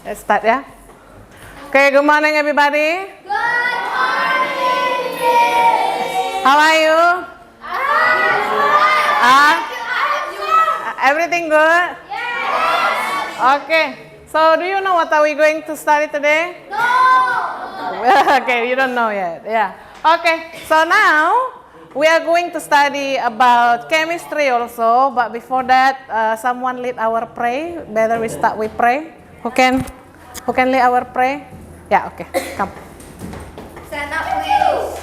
Let's start ya. Okay, good morning everybody. Good morning, Miss. How are you? Everything good? Yes. Okay. So do you know what are we going to study today? No. Okay, you don't know yet. Yeah. Okay. So now we are going to study about chemistry also. But before that, someone lead our pray. Better we start with pray. Who can lead our pray? Yeah. Okay. Come. Stand up, please.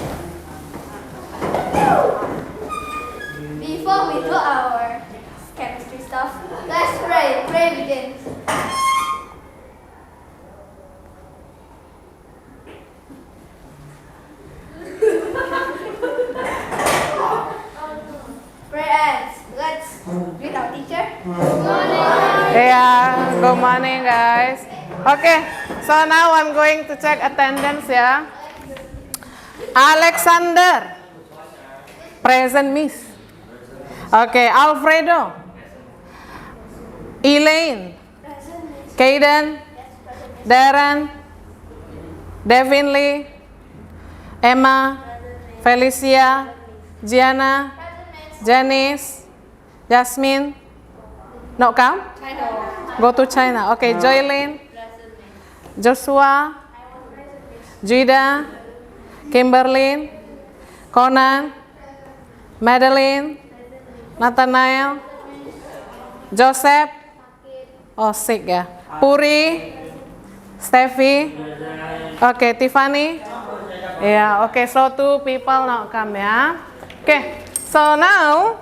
Before we do our chemistry stuff, let's pray. Pray begins. Pray ends. Let's greet our teacher. Good morning. Yeah, good morning guys. Okay, so now I'm going to check attendance ya. Alexander, present miss. Okay, Alfredo, Elaine, Kaden, Darren, Devin Lee, Emma, Felicia, Gianna, Janice, Jasmine. No come? Go to China. Okay, Joylyn, Joshua, Juida, Kimberly, Conan, Madeline, Nathanael, Joseph. Oh, sick ya. Puri, Steffi. Okay, Tiffany. Yeah, okay, so 2 people not come ya. Okay, so now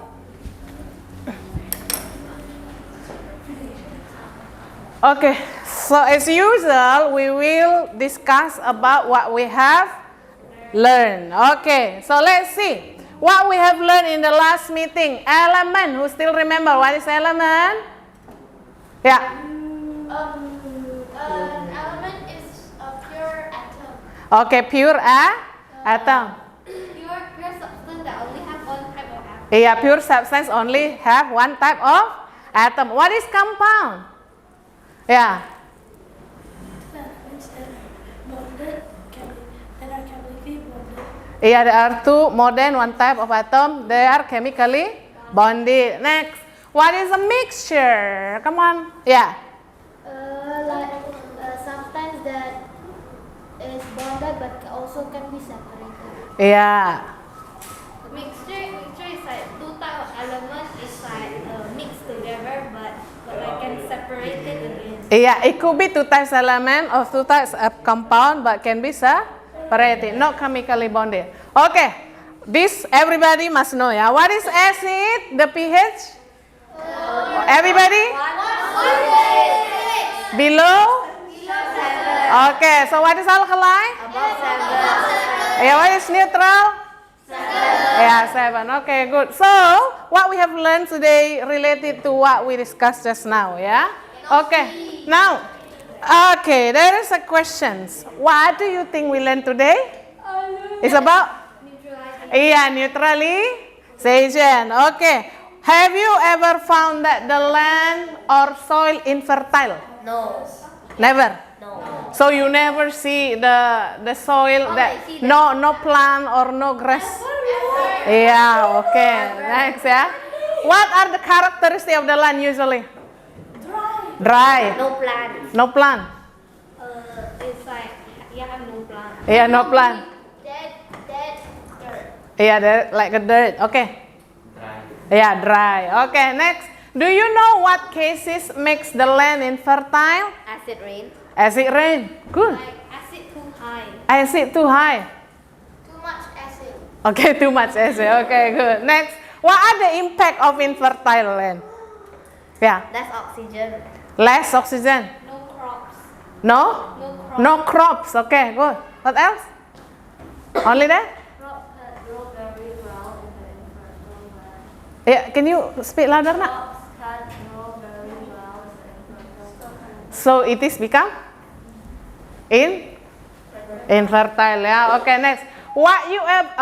okay, so as usual, we will discuss about what we have learned. Okay, so let's see what we have learned in the last meeting. Element, who still remember what is element? Yeah. An element is a pure atom. Okay, pure atom. Pure substance that only have one type of atom. Yeah, pure substance only have one type of atom. What is compound? Yeah. Yeah, there are 2 more than one type of atom. They are chemically bonded. Next, what is a mixture? Come on. Yeah. Like substance that is bonded but also can be separated. Yeah. Mixture is like 2 type of element is like mixed together but I can separate it again. Yeah, it could be 2 types element or 2 types of compound, but can be separated, not chemically bonded. Okay, this everybody must know. Yeah, what is acid? The pH? Everybody? Below? Okay, so what is alkali? Above 7. Yeah, what is neutral? 7. Yeah, 7. Okay, good. So, what we have learned today related to what we discussed just now, yeah? Okay, now, okay, there is a question. What do you think we learned today? It's about? Yeah, neutralization. Okay, have you ever found that the land or soil infertile? No. Never. No. So you never see the soil that no plant or no grass. Yeah, okay. Next ya. What are the characteristics of the land usually? Dry. No plant. No plant. It's like no plant. Yeah, no plant. Dead dirt. Yeah, like a dirt. Okay. Yeah, dry. Okay, next. Do you know what cases makes the land infertile? Acid rain. Acid rain. Good. Like acid too high. Acid too high. Too much acid. Okay, too much acid. Okay, good. Next. What are the impact of infertile land? Yeah. Less oxygen. Less oxygen. No crops. No? No crops. No crops. Okay, good. What else? Only that? Crops that grow very well in the infertile land. Yeah, can you speak louder, nak? Crops can grow very well in the infertile land. So it is become infertile. Yeah. Okay, next. What you have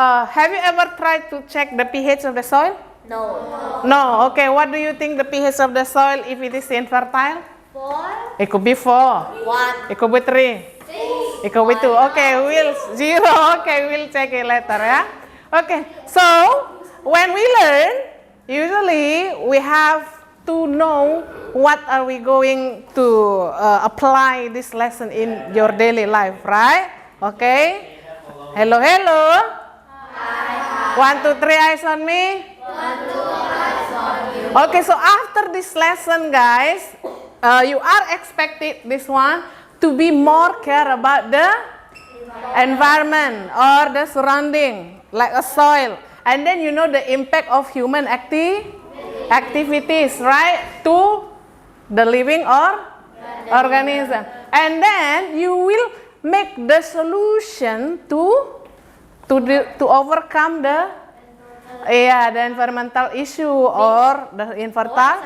you ever tried to check the pH of the soil? No. No. Okay. What do you think the pH of the soil if it is infertile? 4, It could be 4. 1, It could be 3. 6. It could be 2. Okay, we'll 0. Okay, we'll check it later, yeah. Okay, so when we learn, usually we have to know what are we going to apply this lesson in your daily life, right? Okay. Hello, hello. Hi. 1, 2, 3, eyes on me. 1, 2, eyes on you. Okay, so after this lesson, guys, you are expected this one to be more care about the environment or the surrounding, like a soil, and then you know the impact of human activities, right, to the living or organism, and then you will make the solution to overcome the environmental issue or the infertile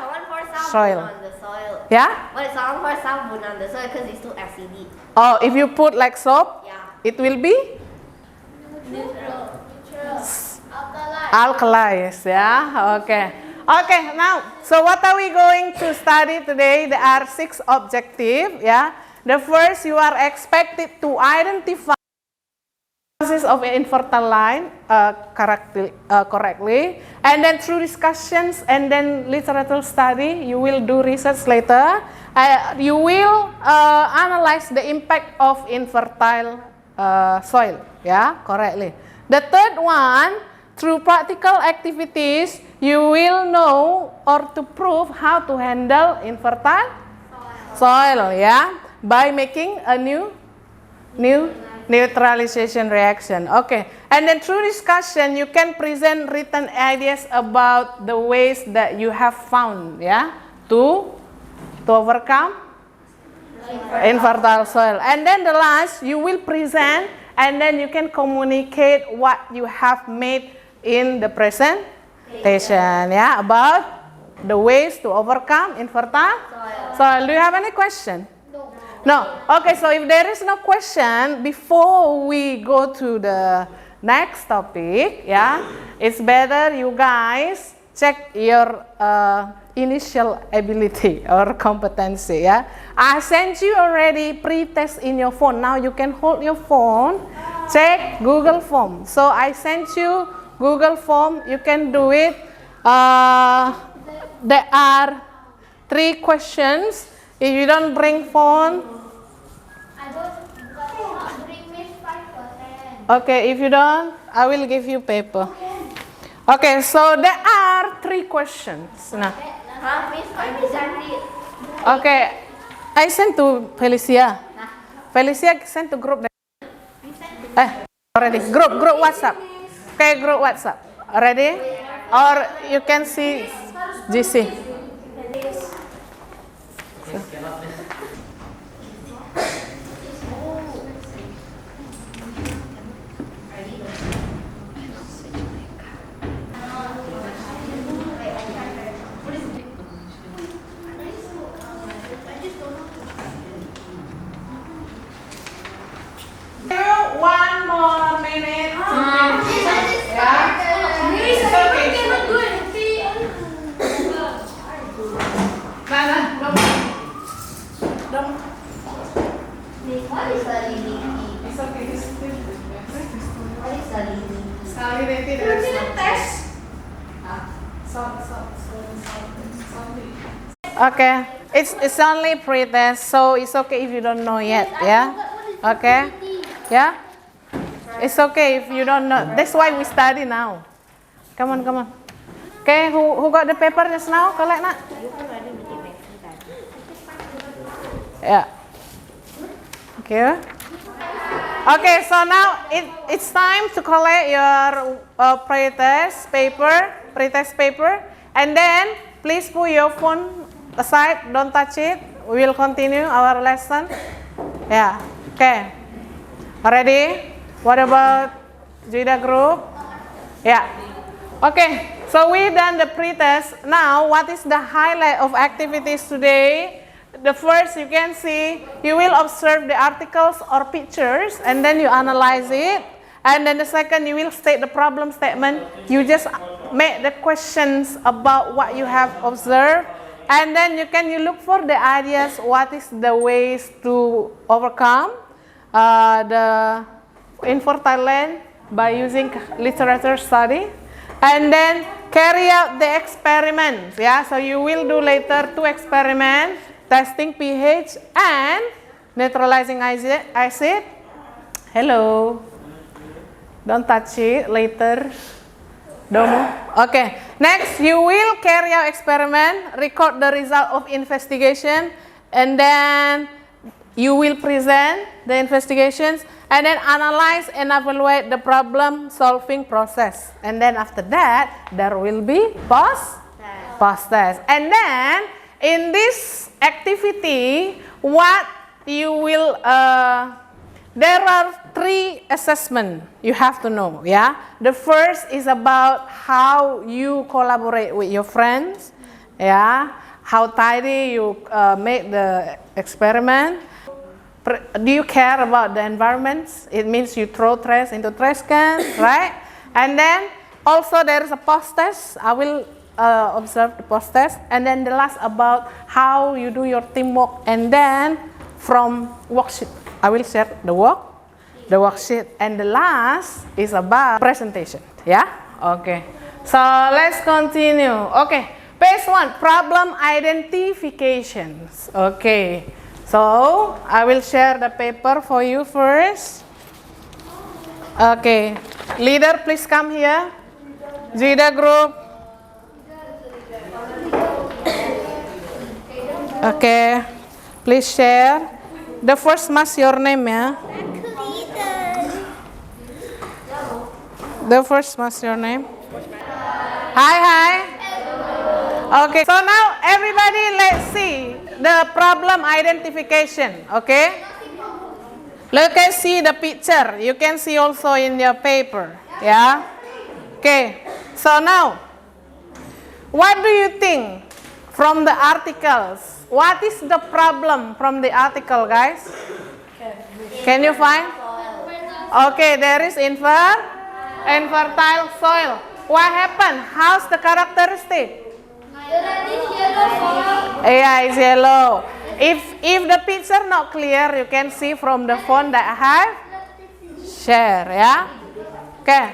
soil. On the soil. Yeah. What is sound for sabun on the soil because it's too acidic? Oh, if you put like soap, Yeah. it will be Neutral. Alkaline. alkalis. Yeah. Okay. Okay. Now, so what are we going to study today? There are 6 objectives. Yeah. The first, you are expected to identify process of infertile line correctly, and then through discussions and then literature study, you will do research later. You will analyze the impact of infertile soil, yeah, correctly. The third one, through practical activities, you will know or to prove how to handle infertile soil, yeah, by making a new neutralization reaction. Okay, and then through discussion you can present written ideas about the ways that you have found, yeah, to overcome infertile soil. And then the last, you will present and then you can communicate what you have made in the presentation, yeah, about the ways to overcome infertile soil. Do you have any question? No. Okay, so if there is no question, before we go to the next topic, yeah, it's better you guys check your initial ability or competency, yeah. I sent you already pre-test in your phone. Now you can hold your phone, check Google Form. So I sent you Google Form. You can do it. There are 3 questions. If you don't bring phone, I don't bring me 5%. okay, if you don't, I will give you paper. Okay, so there are 3 questions. Nah. Miss, I read. Okay, I sent to Felicia. Felicia sent to group. Already. Group WhatsApp. Okay, group WhatsApp. Already? Or you can see GC. One more minute. What is salinity? It's okay. What is salinity? Salinity. Okay, it's only pre-test, so it's okay if you don't know yet, yeah? Okay, yeah? It's okay if you don't know. That's why we study now. Come on. Okay, who got the paper just now? Collect, nak? Yeah. Okay. Okay, so now it's time to collect your pre-test paper, and then please put your phone aside, don't touch it. We will continue our lesson. Yeah. Okay. Ready? What about Jida group? Yeah. Okay. So we done the pre-test. Now, what is the highlight of activities today? The first, you can see, you will observe the articles or pictures, and then you analyze it. And then the second, you will state the problem statement. You just make the questions about what you have observed. And then you look for the ideas, what is the ways to overcome the infertile land by using literature study. And then carry out the experiments. Yeah, so you will do later 2 experiments, testing pH and neutralizing acid. Hello. Don't touch it later. Don't move. Okay. Next, you will carry out experiment, record the result of investigation, and then you will present the investigations, and then analyze and evaluate the problem solving process. And then after that, there will be post test. And then in this activity, what you will there are 3 assessments you have to know, yeah? The first is about how you collaborate with your friends, yeah? How tidy you make the experiment. Do you care about the environment? It means you throw trash into trash can, right? And then also there is a post test. I will observe the post test. And then the last about how you do your teamwork. And then from worksheet, I will share the worksheet. And the last is about presentation. Yeah? Okay. So let's continue. Okay. Page 1, problem identifications. Okay. So I will share the paper for you first. Okay. Leader, please come here. Jida group. Okay. Please share. The first must your name, ya. The first must your name. Hi. Okay. So now everybody, let's see the problem identification. Okay. Look and see the picture. You can see also in your paper. Yeah. Okay. So now, what do you think from the articles? What is the problem from the article, guys? Can you find? Okay, there is infertile soil. What happened? How's the characteristic? Yeah, it's yellow. If the picture not clear, you can see from the font that I have share. Yeah. Okay.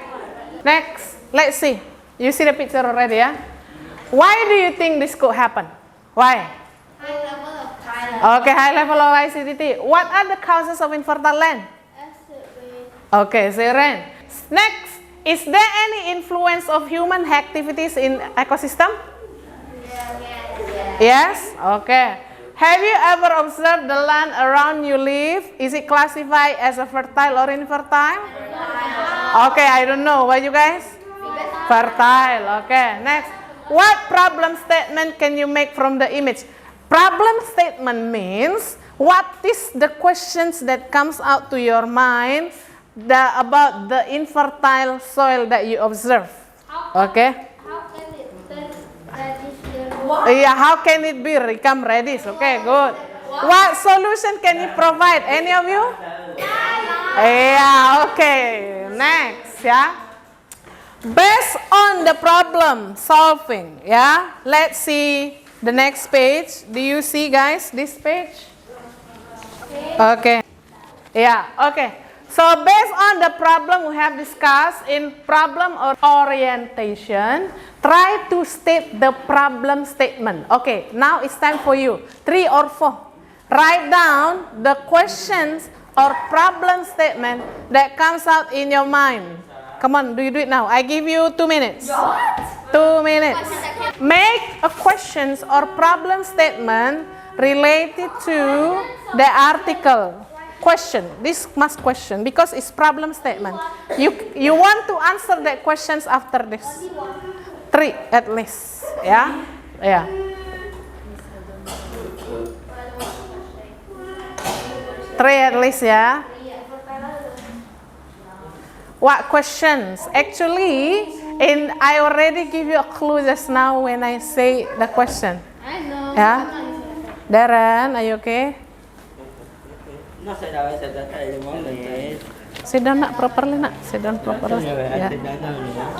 Next, let's see. You see the picture already, yeah? Why do you think this could happen? Why? High level of thyroid. Okay, high level of acidity. What are the causes of infertile land? Acid rain. Okay, sarin. Next, is there any influence of human activities in ecosystem? Yes? Okay. Have you ever observed the land around you live? Is it classified as a fertile or infertile? Okay, I don't know. What you guys? Fertile. Okay, next. What problem statement can you make from the image? Problem statement means what is the questions that comes out to your mind about the infertile soil that you observe. Okay? How can it turn reddish yellow? Yeah, how can it become reddish? Okay, good. What solution can you provide? Any of you? Yeah, okay. Next, yeah. Based on the problem solving, yeah. Let's see the next page. Do you see, guys, this page? Okay. Yeah, okay. So based on the problem we have discussed in problem orientation, try to state the problem statement. Okay, now it's time for you. 3 or 4. Write down the questions or problem statement that comes out in your mind. Come on, do you do it now? I give you 2 minutes. 2 minutes. Make a questions or problem statement related to the article. Question. This must question because it's problem statement. You want to answer the questions after this. 3 at least. Yeah? Yeah. Three at least, yeah. What questions? Actually, I already give you a clue just now when I say the question. I know. Yeah. Darren, are you okay? Sit down, nak, properly, nak. Sit down properly. Yeah.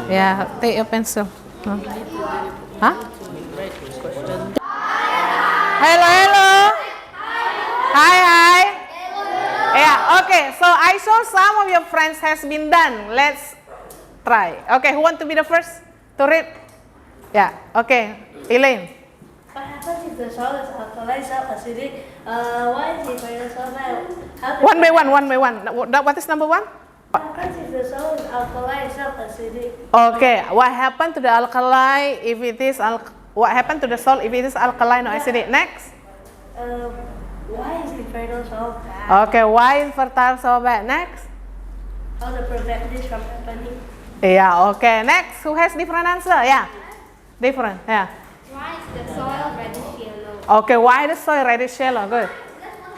Yeah. Take your pencil. Huh? Hello, hello. Hi, hi. Yeah, okay. So I saw some of your friends has been done. Let's try. Okay, who want to be the first to read? Yeah, okay. Elaine. What happens if the soil is alkaline, acidic? Why is it very so bad? One by one. What is number one? What happens if the soil is alkaline, acidic? Okay, what happened to the alkali if it is what happened to the salt if it is alkaline or acidic? Next. Why is infertile so bad? Okay, why infertile so bad? Next. How to prevent this from happening? Yeah, okay. Next, who has different answer? Yeah, different. Yeah. Why is the soil reddish yellow? Okay, why the soil reddish yellow? Good.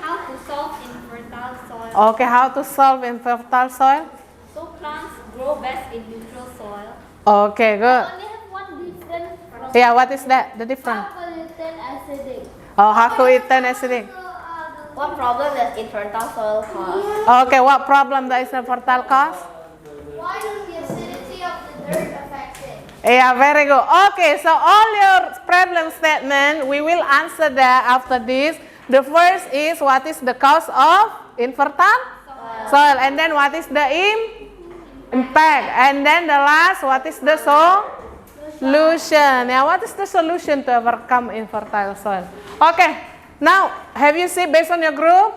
How to solve infertile soil? Okay, how to solve infertile soil? So plants grow best in neutral soil. Okay, good. Only have one difference from Yeah, what is that? The difference? alkaline acidic. Oh, how to turn acidic? What problem does infertile soil cause? Okay, what problem does infertile cause? Why does the acidity of the dirt affect it? Yeah, very good. Okay, so all your problem statement, we will answer that after this. The first is what is the cause of infertile soil, and then what is the impact, and then the last, what is the solution? Yeah, what is the solution to overcome infertile soil? Okay, now have you seen based on your group?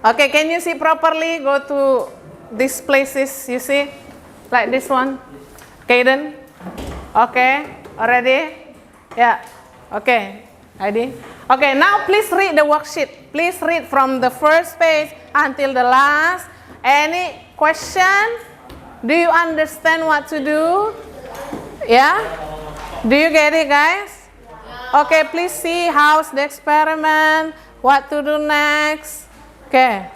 Okay, can you see properly? Go to these places, you see, like this one. Kaden, okay, already? Yeah, okay, ID. Okay, now please read the worksheet. Please read from the first page until the last. Any question? Do you understand what to do? Yeah? Do you get it, guys? Okay, please see how's the experiment, what to do next. Okay.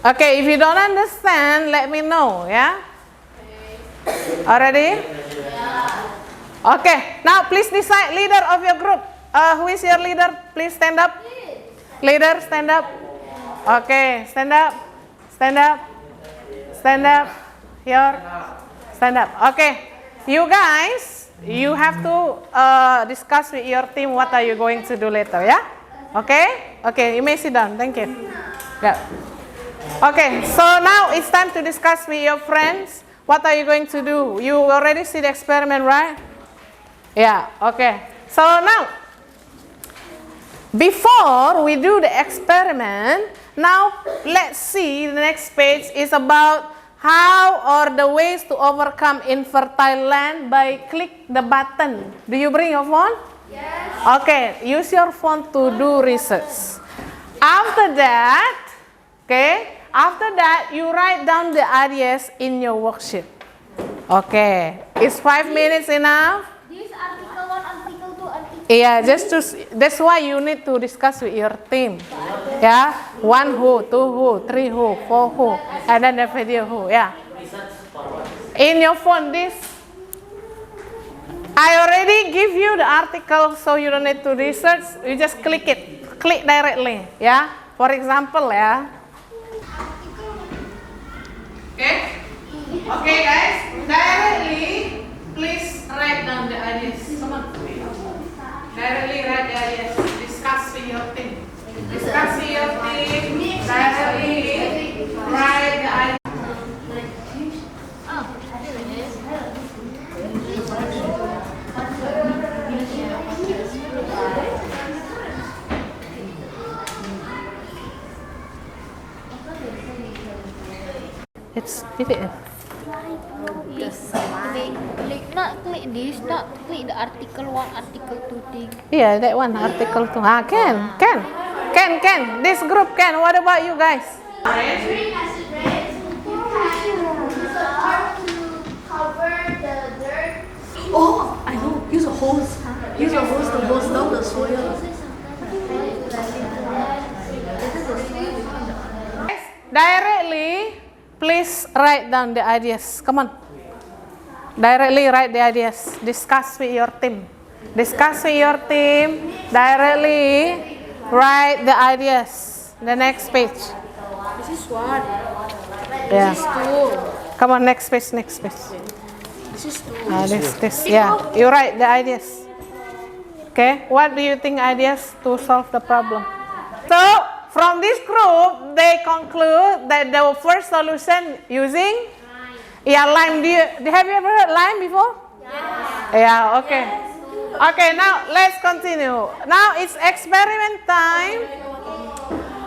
Okay, if you don't understand, let me know, yeah? Already? Okay, now please decide leader of your group. Who is your leader? Please stand up. Leader, stand up. Okay, stand up. Stand up. Stand up. Here. Stand up. Okay, you guys, you have to discuss with your team what are you going to do later, yeah? Okay? Okay, you may sit down. Thank you. Yeah. Okay, so now it's time to discuss with your friends. What are you going to do? You already see the experiment, right? Yeah, okay. So now, before we do the experiment, now let's see the next page is about how or the ways to overcome infertile land by click the button. Do you bring your phone? Yes. Okay, use your phone to do research. After that, okay, after that you write down the ideas in your worksheet. Okay, is 5 minutes enough? This article 1, article 2, article 3. Yeah, that's why you need to discuss with your team. Yeah, 1 who, 2 who, 3 who, 4 who, and then the video who. Yeah. In your phone, this I already give you the article, so you don't need to research. You just click it, click directly. Yeah. For example, yeah. Okay. Okay, guys. Directly, please write down the ideas. Come on. Directly write the ideas. Discuss with your team. Discuss with your team. Directly write the ideas. It's PDF. Not click this, not click the article 1, article 2 thing. Yeah, that one, article 2. Can. This group can. What about you guys? Oh, I know. Use a hose. Use a hose to hose down the soil. Directly, please write down the ideas. Come on. Directly write the ideas. Discuss with your team. Discuss with your team. Directly write the ideas. The next page. This is 1. Yeah. This is 2. Come on, next page. This is 2. This. Yeah. You write the ideas. Okay, what do you think ideas to solve the problem? So, from this group, they conclude that the first solution using lime. Have you ever heard lime before? Yeah, okay. Okay, now let's continue. Now it's experiment time.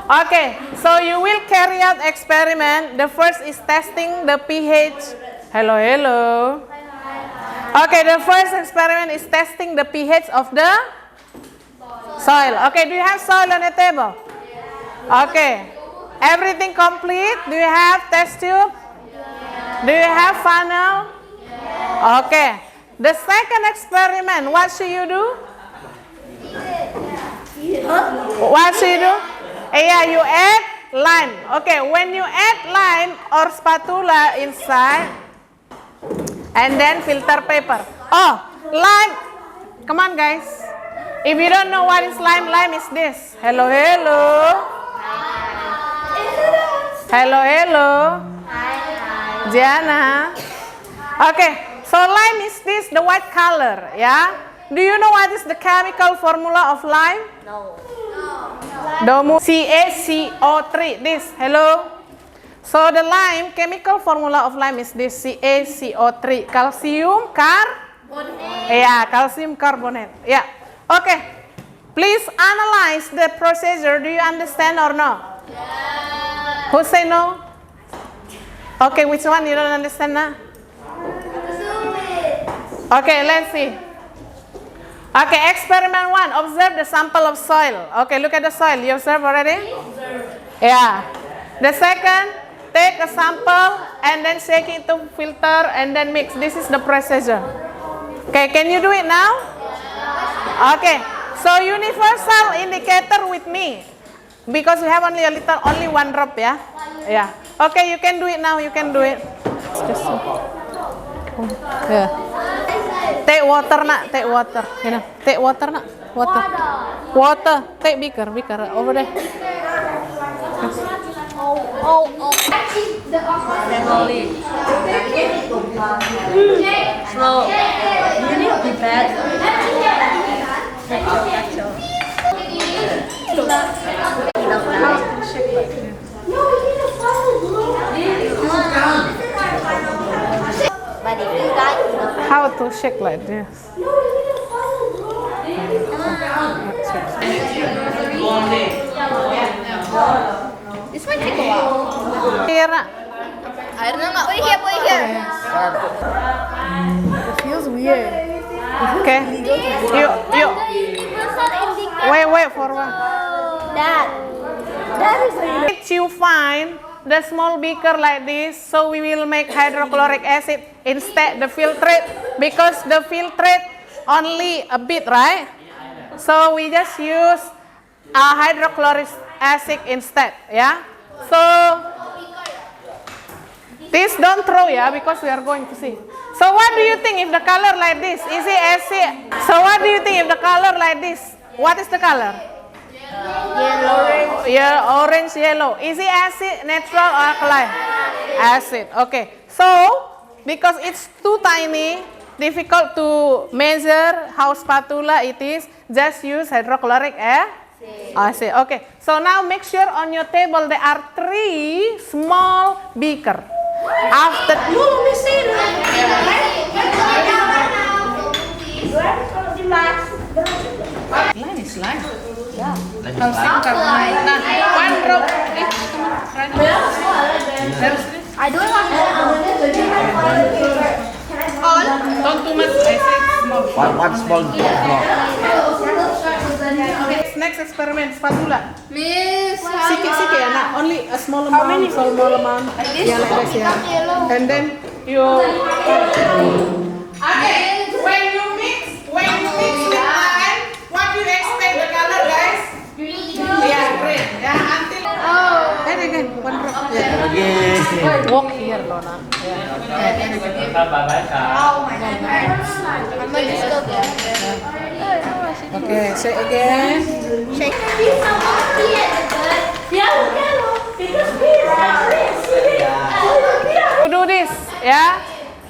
Okay, so you will carry out experiment. The first is testing the pH. Hello, hello. Okay, the first experiment is testing the pH of the soil. Okay, do you have soil on the table? Okay. Everything complete? Do you have test tube? Do you have funnel? Okay. The second experiment, what should you do? What should you do? Yeah, you add lime. Okay, when you add lime or spatula inside, and then filter paper. Oh, lime. Come on, guys. If you don't know what is lime, lime is this. Hello, hello. Hello, hello. Jana. Okay, so lime is this, the white color, yeah? Do you know what is the chemical formula of lime? No. Domu CaCO3. This, hello. So the lime, chemical formula of lime is this CaCO3, calcium carbonate. Yeah, calcium carbonate. Yeah. Okay. Please analyze the procedure. Do you understand or no? Yeah. Who say no? Okay, which one you don't understand now? Okay, let's see. Okay, experiment 1. Observe the sample of soil. Okay, look at the soil. You observe already? Yeah. The second, take a sample and then shake it to filter and then mix. This is the procedure. Okay, can you do it now? Okay, so universal indicator with me. Because we have only one drop, yeah? Yeah. Okay, you can do it now. You can do it. Just yeah. Take water, nak. Take water. You know, take water, nak. Water. Water. Take beaker. Over there. Oh. Slow. You need to be bad. But if you got enough, How to shake like this? this might take a while. Here, nak. I don't know. Put it here. it feels weird. Okay. You. Universal indicator. Wait for one. That is a If you find the small beaker like this, so we will make hydrochloric acid instead the filtrate, because the filtrate only a bit, right? So we just use hydrochloric acid instead, yeah? So this don't throw, yeah, because we are going to see. So what do you think if the color like this? Is it acid? So what do you think if the color like this? What is the color? Yellow. Yeah, orange, yellow. Is it acid, natural, or alkaline? Acid. Okay. So because it's too tiny, difficult to measure how spatula it is, just use hydrochloric acid. Okay. So now make sure on your table there are 3 small beaker. After let me see that. Lime is lime. Yeah. Calcium carbonate. Nah, one drop. I don't want Don't too much. I say small. One small block. Okay, next experiment, spatula. Miss. Sikit-sikit ya, nak. Only a small amount, small amount. Yeah, like this, yeah. And then you. Okay, when you mix with lime, what do you expect the color, guys? Yeah, green. Yeah, until. Oh. And again, one drop. Yeah. Lagi. Walk here, Donna. Yeah. Oh my God. I'm gonna just go there. Okay, say again. Shake. To do this, yeah.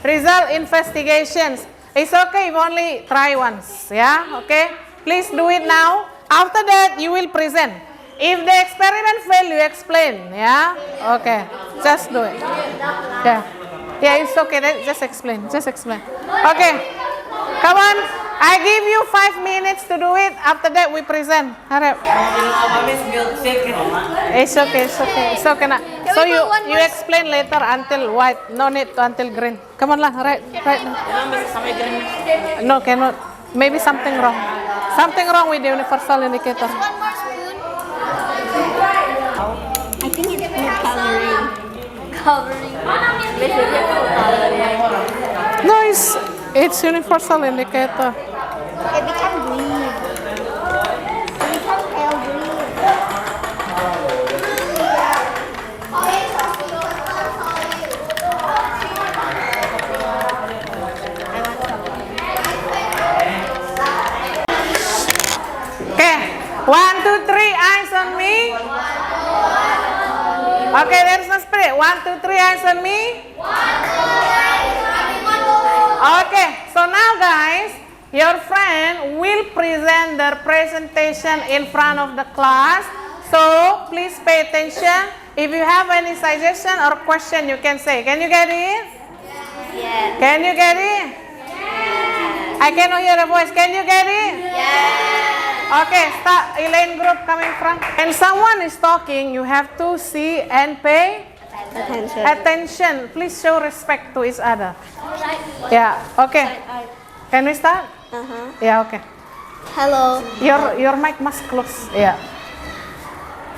Result investigations. It's okay if only try once, yeah. Okay. Please do it now. After that, you will present. If the experiment fail, you explain. Yeah. Okay. Just do it. Yeah. Yeah, it's okay. Just explain. Just explain. Okay. Come on. I give you 5 minutes to do it. After that, we present. Harap. It's okay. It's okay. It's okay. Nak. So we put one you more? explain later until white. No need to until green. Come on lah. Right. Right. No, cannot. Maybe something wrong. Something wrong with the universal indicator. One more spoon. I think it's coloring. Coloring. Basically, coloring. No, it's universal indicator. It became green. It became pale green. Okay, 1, 2, 3, eyes on me. Okay, there's no spirit. 1, 2, 3, eyes on me. Okay, so now guys, your friend will present their presentation in front of the class. So please pay attention. If you have any suggestion or question, you can say. Can you get it? Yeah. Can you get it? I cannot hear the voice. Can you get it? Okay, start. Elaine group coming from. And someone is talking, you have to see and pay attention. Please show respect to each other. Yeah, okay. Can we start? Yeah, okay. Hello. Your mic must close. Yeah.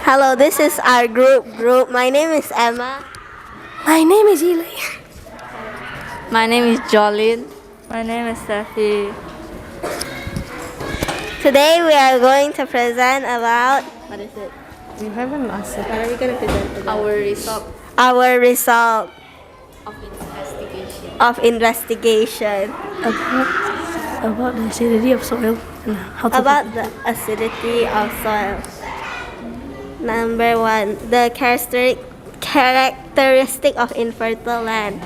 Hello, this is our group. My name is Emma. My name is Elaine. My name is Jolene. My name is Steffi. Today we are going to present about what is it? You haven't asked it. What are we going to present about? Our result Our result of investigation. of investigation About the acidity of soil and how to about the acidity of soil. Number 1, the characteristic of infertile land: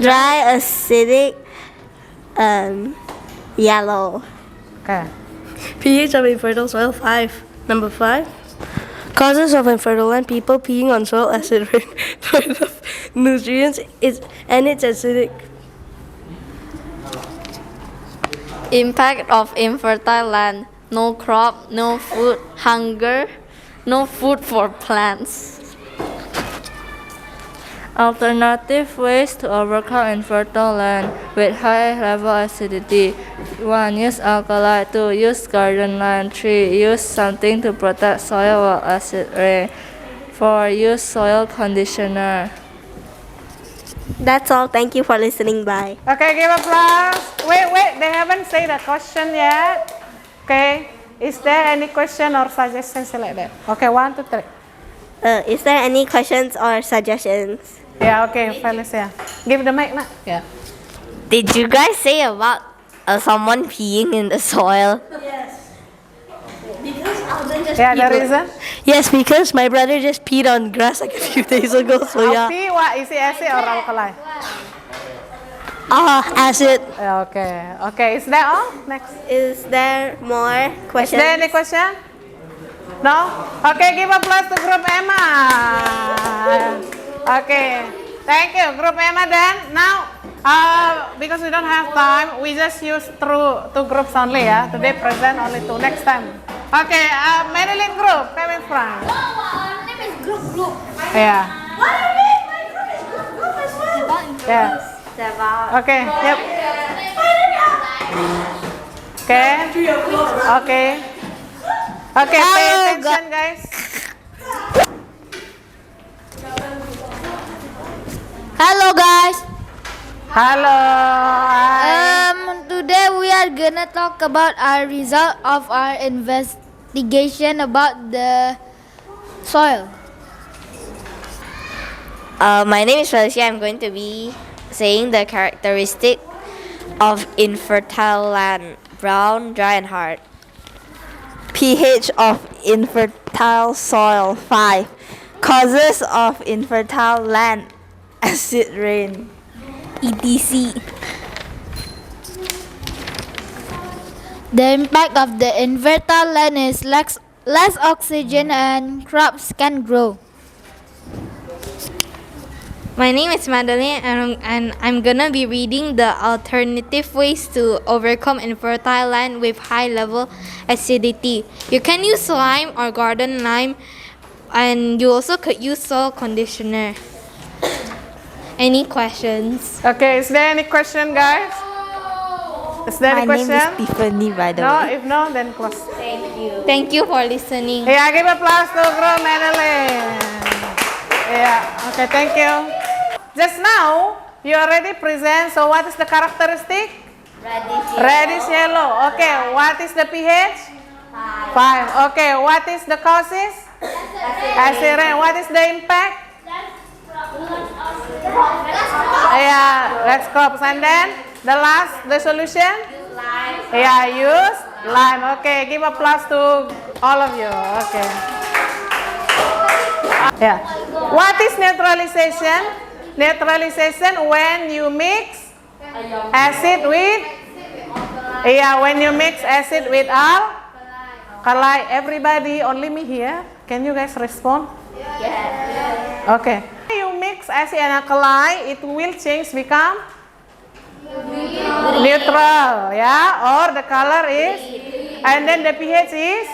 dry, acidic, yellow. Okay. pH of infertile soil 5. Number 5. Causes of infertile land: people peeing on soil, acid rain, void of nutrients, and it's acidic. Impact of infertile land: no crop, no food, hunger, no food for plants. Alternative ways to overcome infertile land with high level acidity: 1. Use alkali. 2. Use garden land. 3. Use something to protect soil while acid rain. 4. Use soil conditioner. That's all. Thank you for listening. Bye. Okay, give applause. Wait, they haven't said a question yet. Okay, is there any question or suggestions like that? Okay, 1, 2, 3. Is there any questions or suggestions? Yeah, okay, Felicia. Give the mic, nak. Yeah. Did you guys say about someone peeing in the soil? Yeah, the reason? Yes, because my brother just peed on grass like a few days ago, so yeah. Alfie, what is it, acid or alkali? Acid. Yeah, okay. Okay, is that all? Next. Is there more Is questions? there any question? No? Okay, give applause to group Emma. Okay, thank you, group Emma. Then now, because we don't have time, we just use through 2 groups only. Yeah, today present only 2. Next time. Okay, Marilyn group coming from. My name is group. Yeah. What do you mean? My group is group as well. Yeah. Okay. Yep. Okay. Okay. Okay. Pay attention, guys. Hello guys. Hello. Hi. Today we are gonna talk about our result of our investigation about the soil. My name is Felicia. I'm going to be saying the characteristic of infertile land: brown, dry, and hard. pH of infertile soil 5. Causes of infertile land: acid rain, etc. The impact of the infertile land is less oxygen and crops can grow. My name is Madeline, and I'm gonna be reading the alternative ways to overcome infertile land with high level acidity. You can use lime or garden lime, and you also could use soil conditioner. Any questions? Okay, is there any question, guys? Is there any question? Tiffany, by the No, if no, then close. Thank you for listening. Yeah, give applause to Group Madeline. Yeah, okay, thank you. Just now, you already present, so what is the characteristic? Reddish yellow. Okay, what is the pH? 5. Okay, what is the causes? Acid rain. What is the impact? Yeah, let's crops. And then, the last, the solution? Yeah, use lime. Okay, give applause to all of you. Okay. Yeah. What is neutralization? Neutralization when you mix acid with, yeah, when you mix acid with alkali. Everybody, only me here. Can you guys respond? Yes. Okay. When you mix acid and alkali, it will change, become neutral, yeah, or the color is, and then the pH is,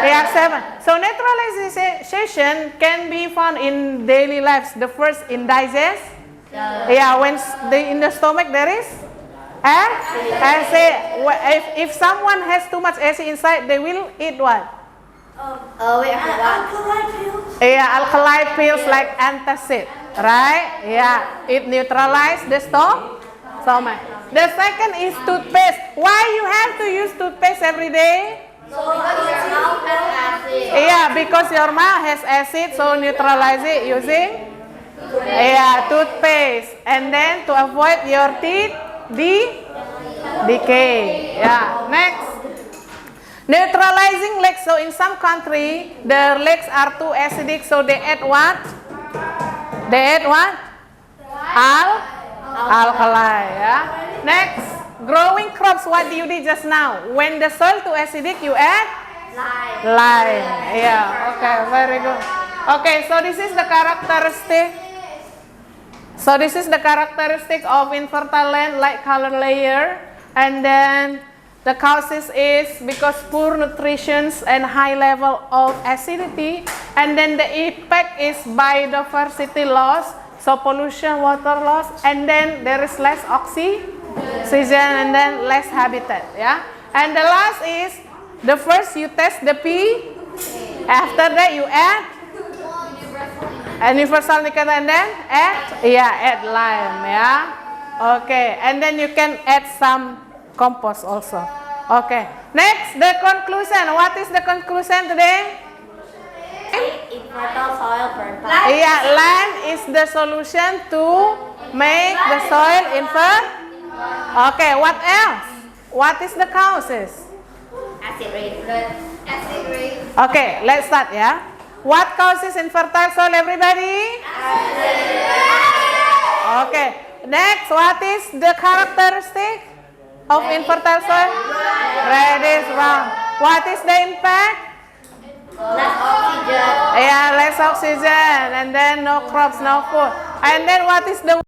yeah, 7. So neutralization can be found in daily lives. The first in digest, yeah, when in the stomach there is acid. If someone has too much acid inside, they will eat what? Yeah, alkali pills like antacid, right? Yeah, it neutralizes the stomach. The second is toothpaste. Why you have to use toothpaste every day? Yeah, because your mouth has acid, so neutralize it using toothpaste. And then to avoid your teeth decay. Yeah, next. Neutralizing legs. So in some country, the legs are too acidic, so they add what? They add what? Alkali. Yeah. Next, growing crops. What do you do just now? When the soil too acidic, you add lime. Yeah. Okay. Very good. Okay. So this is the characteristic. So this is the characteristic of infertile land, light color layer, and then the causes is because poor nutrition and high level of acidity, and then the effect is biodiversity loss, so pollution, water loss, and then there is less oxygen, and then less habitat. Yeah, and the last is the first you test the P, after that you add universal nickel, and then add lime. Yeah, okay, and then you can add some compost also. Okay, next the conclusion. What is the conclusion today? Infertile soil fertile. Yeah, land is the solution to make the soil infertile. Okay, what else? What is the causes? Acid rain. Okay, let's start. Yeah, what causes infertile soil, everybody? Okay, next, what is the characteristic of infertile soil? Reddish brown. What is the impact? Less oxygen. Yeah, less oxygen, and then no crops, no food. And then what is the